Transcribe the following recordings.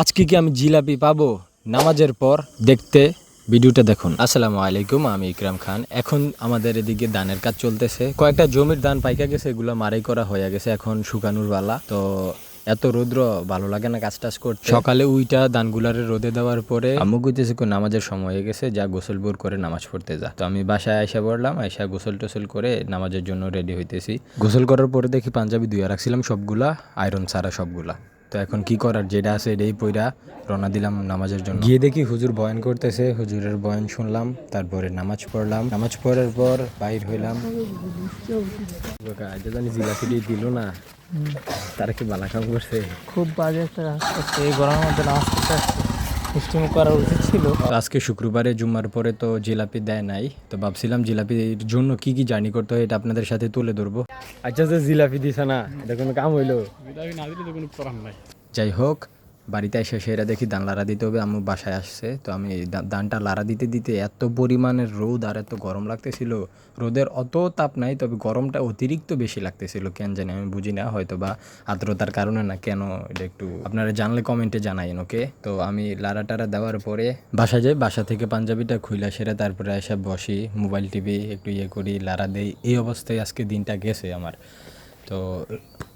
আজকে কি আমি জিলাপি পাবো নামাজের পর? দেখতে ভিডিওটা দেখুন। আসসালামু আলাইকুম, আমি ইকরাম খান। এখন আমাদের এদিকে ধানের কাজ চলতেছে। কয়েকটা জমির ধান পাইকা গেছে, এগুলো মারাই করা হয়ে গেছে, এখন শুকানোর বেলা। তো এত রৌদ্র ভালো লাগে না কাজ টাজ করতে। সকালে উইটা ধানগুলারে রোদে দেওয়ার পরে আম্মু কইতেছে নামাজের সময় হয়ে গেছে, যা গোসল বোর করে নামাজ পড়তে যা। তো আমি বাসায় আইসা পড়লাম, আইসা গোসল টোসল করে নামাজের জন্য রেডি হইতেছি। গোসল করার পরে দেখি পাঞ্জাবি ধুইয়া রাখছিলাম সবগুলা, আয়রন ছাড়া সবগুলা। তো এখন কি করার, যেটা আছে এটাই পইরা রওনা দিলাম নামাজের জন্য। গিয়ে দেখি হুজুর বয়ান করতেছে, হুজুরের বয়ান শুনলাম, তারপরে নামাজ পড়লাম। নামাজ পড়ার পর বাইর হইলাম। জানি জিলাপি দিল না, তারা কি বালা কাম করছে? খুব বাজে একটা রাস্তা, এই গরমের মধ্যে নামাজ পড়তে আসছে, মিষ্টিমুখ করা উচিত ছিল। আজকে শুক্রবারে জুম্মার পরে তো জিলাপি দেয় নাই, তো ভাবছিলাম জিলাপির জন্য কি কি জার্নি করতে হয় এটা আপনাদের সাথে তুলে ধরবো। আচ্ছা যে জিলাপি দিছে না, এটা কোনো কাম হইলো? যাই হোক, বাড়িতে এসে সেরা দেখি ধান লাড়া দিতে হবে, আম্মু বাসায় আসছে। তো আমি ধানটা লাড়া দিতে দিতে এত পরিমাণের রোদ আর এত গরম লাগতেছিল। রোদের অত তাপ নাই, তবে গরমটা অতিরিক্ত বেশি লাগতেছিল, কেন জানি আমি বুঝি না, হয়তো বা আর্দ্রতার কারণে না কেন, এটা একটু আপনারা জানলে কমেন্টে জানাইন। ওকে, তো আমি লাড়া টাড়া দেওয়ার পরে বাসা যাই, বাসা থেকে পাঞ্জাবিটা খুইলা সেরে তারপরে এসে বসি, মোবাইল টিভি একটু ইয়ে করি, লাড়া দেই। এই অবস্থায় আজকে দিনটা গেছে আমার। তো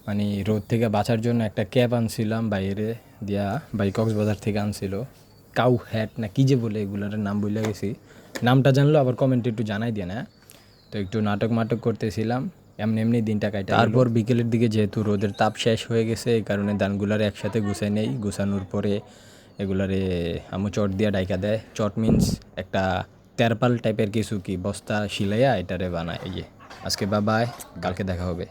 মানে রোদ থেকে বাঁচার জন্য একটা ক্যাব আনছিলাম বাইরে দিয়া, বাই কক্সবাজার থেকে আনছিল, কাউ হ্যাট না কি যে বলে, এগুলোর নাম ভুলে গেছি। নামটা জানলো আবার কমেন্টে একটু জানাই দিয়ে না। তো একটু নাটক মাটক করতেছিলাম, এমনি এমনি দিনটা কাটা। তারপর বিকেলের দিকে যেহেতু রোদের তাপ শেষ হয়ে গেছে, এই কারণে ধানগুলার একসাথে গুছাই নেই। গুছানোর পরে এগুলারে আম্মু চট দিয়া ডাইকা দেয়। চট মিন্স একটা তেরপাল টাইপের কিছু, কি বস্তা শিলাইয়া এটারে বানায়। এই যে আজকে বাবাই, কালকে দেখা হবে।